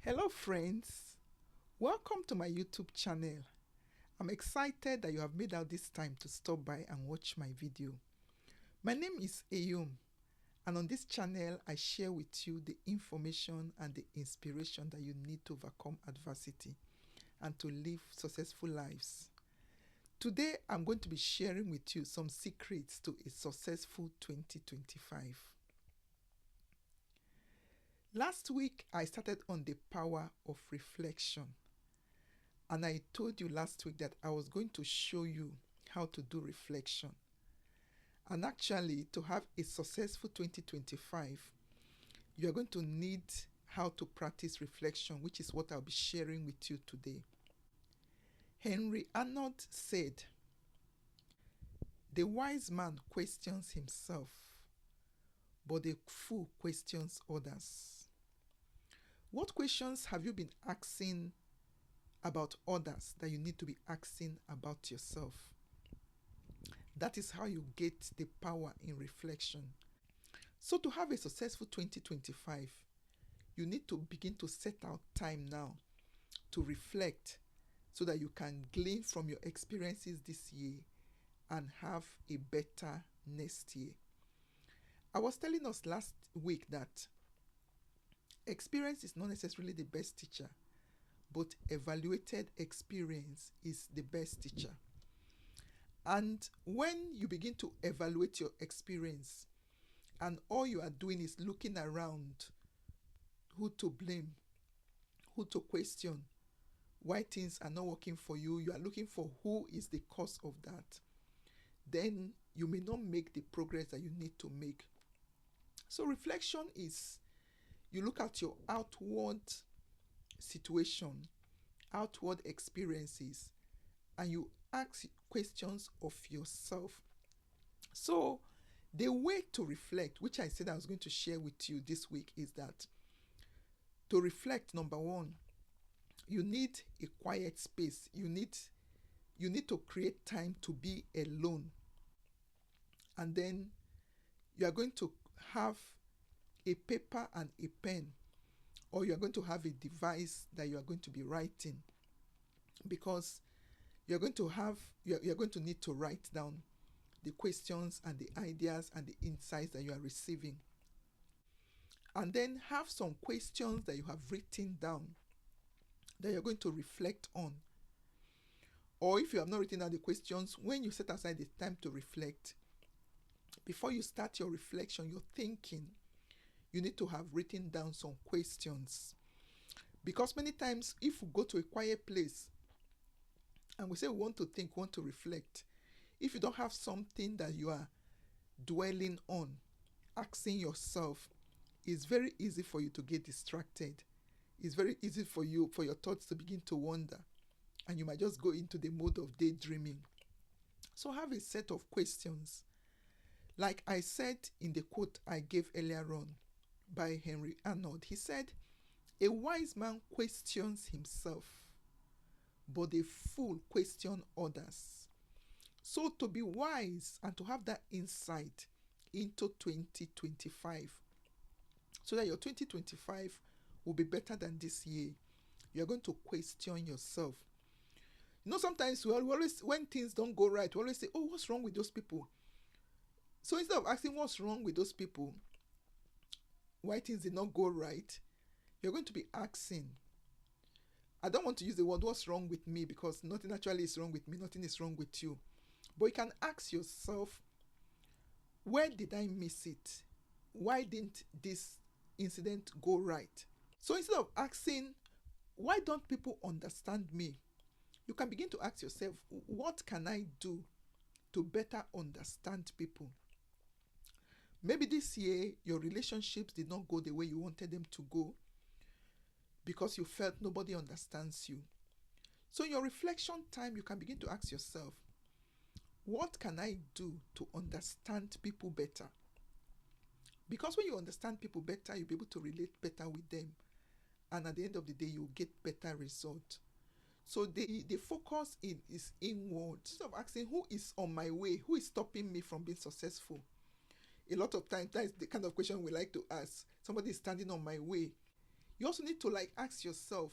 Hello friends, welcome to my YouTube channel. I'm excited that you have made out this time to stop by and watch my video. My name is Eyum, and on this channel I share with you the information and the inspiration that you need to overcome adversity and to live successful lives. Today I'm going to be sharing with you some secrets to a successful 2025. Last week, I started on the power of reflection. And I told you last week that I was going to show you how to do reflection. And actually, to have a successful 2025, you are going to need how to practice reflection, which is what I'll be sharing with you today. 𝗓𝗛𝗏 𝗩𝗏𝗗𝗘𝗢 said, "The wise man questions himself, but the fool questions others." What questions have you been asking about others that you need to be asking about yourself? That is how you get the power in reflection. So to have a successful 2025, you need to begin to set out time now to reflect so that you can glean from your experiences this year and have a better next year. I was telling us last week that experience is not necessarily the best teacher, but evaluated experience is the best teacher. And when you begin to evaluate your experience and all you are doing is looking around who to blame, who to question, why things are not working for you, you are looking for who is the cause of that, then you may not make the progress that you need to make. So reflection is you look at your outward situation, outward experiences, and you ask questions of yourself. So the way to reflect, which I said I was going to share with you this week, is that to reflect, number one, you need a quiet space. You need to create time to be alone. And then you are going to have a paper and a pen, or you are going to have a device that you are going to be writing, because you're going to need to write down the questions and the ideas and the insights that you are receiving. And then have some questions that you have written down that you're going to reflect on. Or if you have not written down the questions, when you set aside the time to reflect, before you start your reflection, your thinking, you need to have written down some questions. Because many times, if we go to a quiet place and we say we want to think, want to reflect, if you don't have something that you are dwelling on, asking yourself, it's very easy for you to get distracted. It's very easy for your thoughts to begin to wander, and you might just go into the mode of daydreaming. So have a set of questions. Like I said in the quote I gave earlier on by 𝗓𝗏𝗩𝗏 𝗩𝗏𝗗𝗘𝗢, he said, "A wise man questions himself, but a fool questions others." So to be wise and to have that insight into 2025, so that your 2025 will be better than this year, you're going to question yourself. You know, sometimes we always, when things don't go right, we always say, "Oh, what's wrong with those people?" So instead of asking what's wrong with those people, why things did not go right, you're going to be asking, I don't want to use the word "what's wrong with me," because nothing actually is wrong with me, nothing is wrong with you. But you can ask yourself, where did I miss it? Why didn't this incident go right? So instead of asking, why don't people understand me, you can begin to ask yourself, what can I do to better understand people? Maybe this year your relationships did not go the way you wanted them to go because you felt nobody understands you. So in your reflection time, you can begin to ask yourself, what can I do to understand people better? Because when you understand people better, you'll be able to relate better with them. And at the end of the day, you'll get better results. So the focus is inward. Instead of asking, who is on my way? Who is stopping me from being successful? A lot of times, that is the kind of question we like to ask. Somebody is standing on my way. You also need to like ask yourself,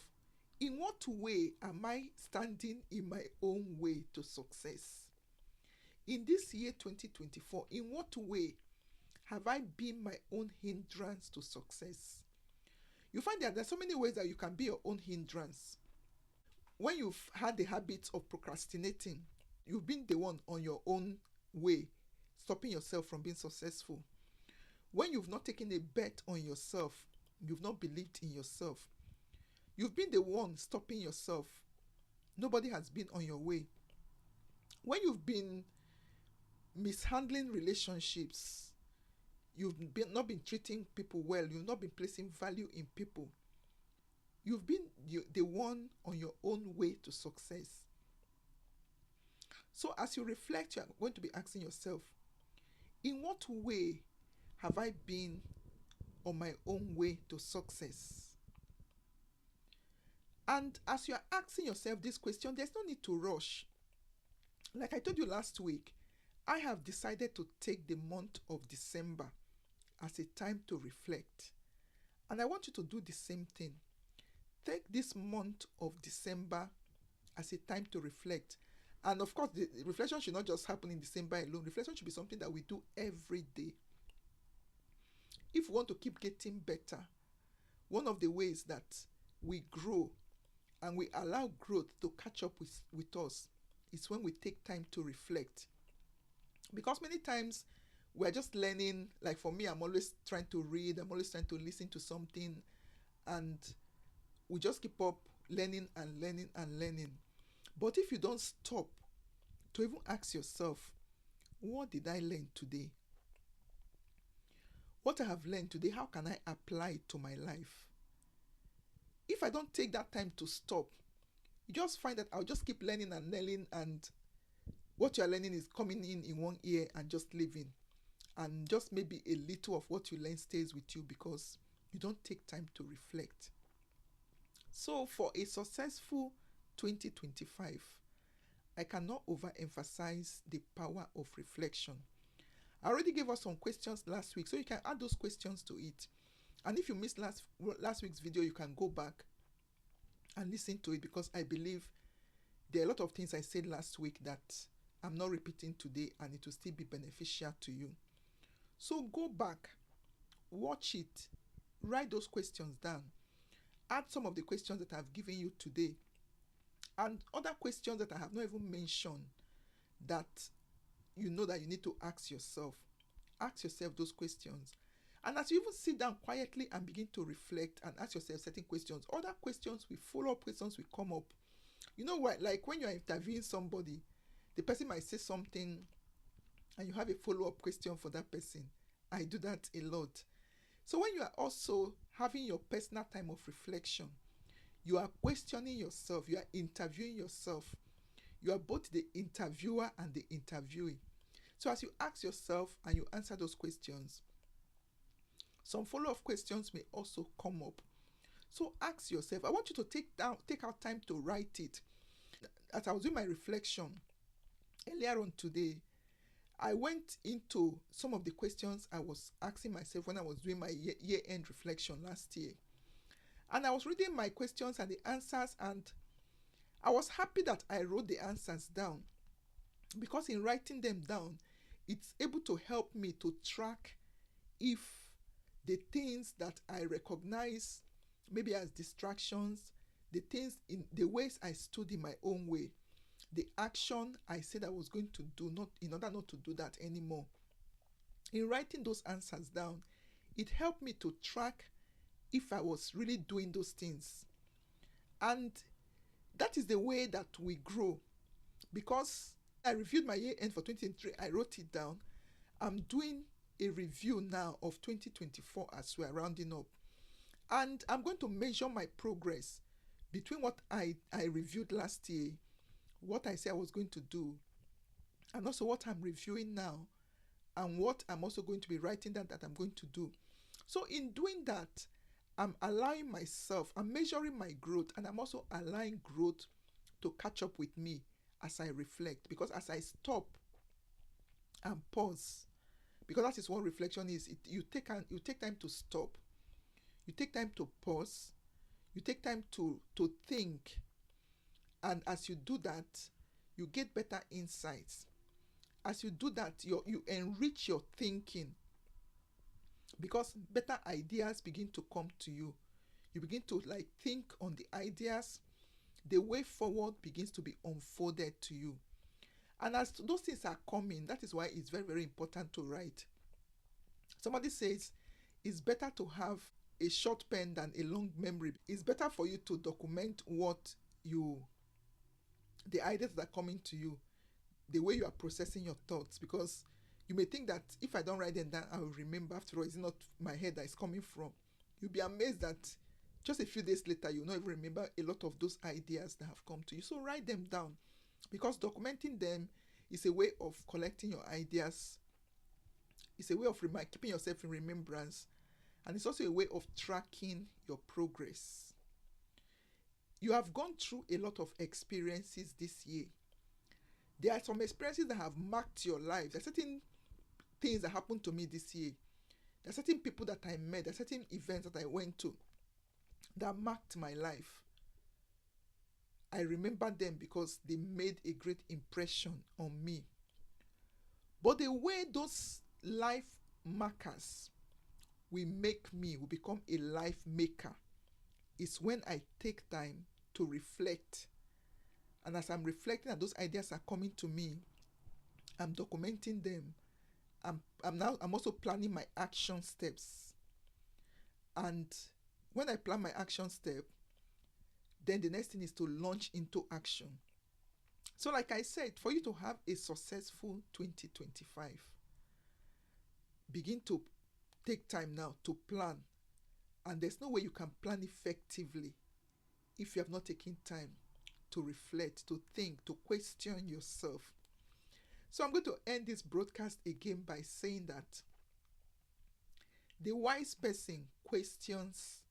in what way am I standing in my own way to success? In this year 2024, in what way have I been my own hindrance to success? You find that there's so many ways that you can be your own hindrance. When you've had the habit of procrastinating, you've been the one on your own way, stopping yourself from being successful. When you've not taken a bet on yourself, you've not believed in yourself, you've been the one stopping yourself. Nobody has been on your way. When you've been mishandling relationships, not been treating people well, you've not been placing value in people, you've been the one on your own way to success. So as you reflect, you are going to be asking yourself, in what way have I been on my own way to success? And as you are asking yourself this question, there's no need to rush. Like I told you last week, I have decided to take the month of December as a time to reflect. And I want you to do the same thing. Take this month of December as a time to reflect. And of course, the reflection should not just happen in December alone. Reflection should be something that we do every day. If we want to keep getting better, one of the ways that we grow and we allow growth to catch up with us is when we take time to reflect. Because many times we're just learning, like for me, I'm always trying to read, I'm always trying to listen to something, and we just keep up learning and learning and learning. But if you don't stop to even ask yourself, what did I learn today? What I have learned today, how can I apply it to my life? If I don't take that time to stop, you just find that I'll just keep learning and learning, and what you're learning is coming in one ear and just leaving. And just maybe a little of what you learn stays with you because you don't take time to reflect. So for a successful 2025, I cannot overemphasize the power of reflection. I already gave us some questions last week, so you can add those questions to it. And if you missed last week's video, you can go back and listen to it, because I believe there are a lot of things I said last week that I'm not repeating today, and it will still be beneficial to you. So go back, watch it, write those questions down, add some of the questions that I've given you today, and other questions that I have not even mentioned that you know that you need to ask yourself. Ask yourself those questions. And as you even sit down quietly and begin to reflect and ask yourself certain questions, other questions will follow up, questions will come up. You know what? Like when you are interviewing somebody, the person might say something and you have a follow-up question for that person. I do that a lot. So when you are also having your personal time of reflection, you are questioning yourself, you are interviewing yourself. You are both the interviewer and the interviewee. So as you ask yourself and you answer those questions, some follow-up questions may also come up. So ask yourself. I want you to take out time to write it. As I was doing my reflection earlier on today, I went into some of the questions I was asking myself when I was doing my year-end reflection last year. And I was reading my questions and the answers, and I was happy that I wrote the answers down, because in writing them down, it's able to help me to track if the things that I recognize maybe as distractions, the things in the ways I stood in my own way, the action I said I was going to do, not in order not to do that anymore. In writing those answers down, it helped me to track if I was really doing those things. And that is the way that we grow. Because I reviewed my year end for 2023, I wrote it down. I'm doing a review now of 2024 as we're rounding up. And I'm going to measure my progress between what I reviewed last year, what I said I was going to do, and also what I'm reviewing now, and what I'm also going to be writing down that I'm going to do. So in doing that, I'm allowing myself, I'm measuring my growth, and I'm also allowing growth to catch up with me as I reflect. Because as I stop and pause, because that is what reflection is, you take time to stop, you take time to pause, You take time to think. And as you do that, you get better insights. As you do that, you enrich your thinking, because better ideas begin to come to you. You begin to like think on the ideas. The way forward begins to be unfolded to you. And as those things are coming, that is why it's very, very important to write. Somebody says it's better to have a short pen than a long memory. It's better for you to document the ideas that are coming to you, the way you are processing your thoughts, because you may think that if I don't write them down, I will remember. After all, it's not my head that is coming from. You'll be amazed that just a few days later, you'll not even remember a lot of those ideas that have come to you. So write them down, because documenting them is a way of collecting your ideas. It's a way of keeping yourself in remembrance, and it's also a way of tracking your progress. You have gone through a lot of experiences this year. There are some experiences that have marked your life. There are certain things that happened to me this year. There are certain people that I met. There are certain events that I went to that marked my life. I remember them because they made a great impression on me. But the way those life markers will become a life maker, is when I take time to reflect. And as I'm reflecting and those ideas are coming to me, I'm documenting them. I'm also planning my action steps. And when I plan my action step, then the next thing is to launch into action. So like I said, for you to have a successful 2025, begin to take time now to plan. And there's no way you can plan effectively if you have not taken time to reflect, to think, to question yourself. So I'm going to end this broadcast again by saying that the wise person questions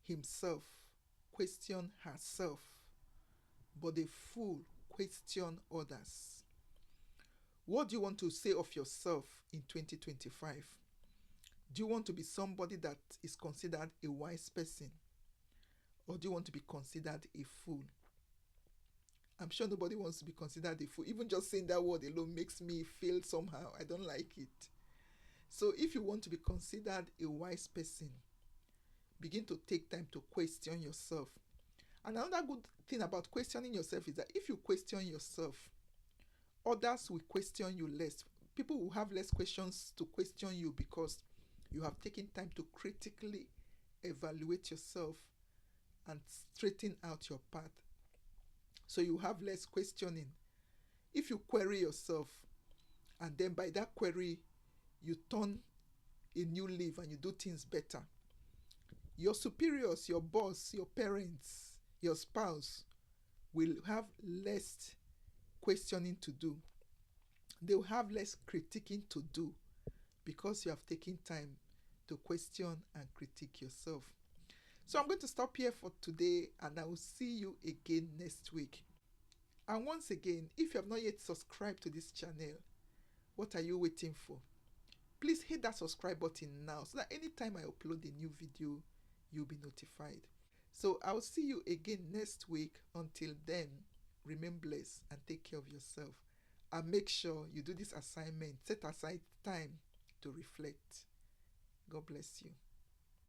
himself, questions herself, but the fool questions others. What do you want to say of yourself in 2025? Do you want to be somebody that is considered a wise person? Or do you want to be considered a fool? I'm sure nobody wants to be considered a fool. Even just saying that word alone makes me feel somehow. I don't like it. So if you want to be considered a wise person, begin to take time to question yourself. And another good thing about questioning yourself is that if you question yourself, others will question you less. People will have less questions to question you because you have taken time to critically evaluate yourself and straighten out your path. So you have less questioning. If you query yourself, and then by that query, you turn a new leaf and you do things better, your superiors, your boss, your parents, your spouse will have less questioning to do. They will have less critiquing to do because you have taken time to question and critique yourself. So I'm going to stop here for today, and I will see you again next week. And once again, if you have not yet subscribed to this channel, what are you waiting for? Please hit that subscribe button now so that anytime I upload a new video, you'll be notified. So I'll see you again next week. Until then, remain blessed and take care of yourself. And make sure you do this assignment. Set aside time to reflect. God bless you.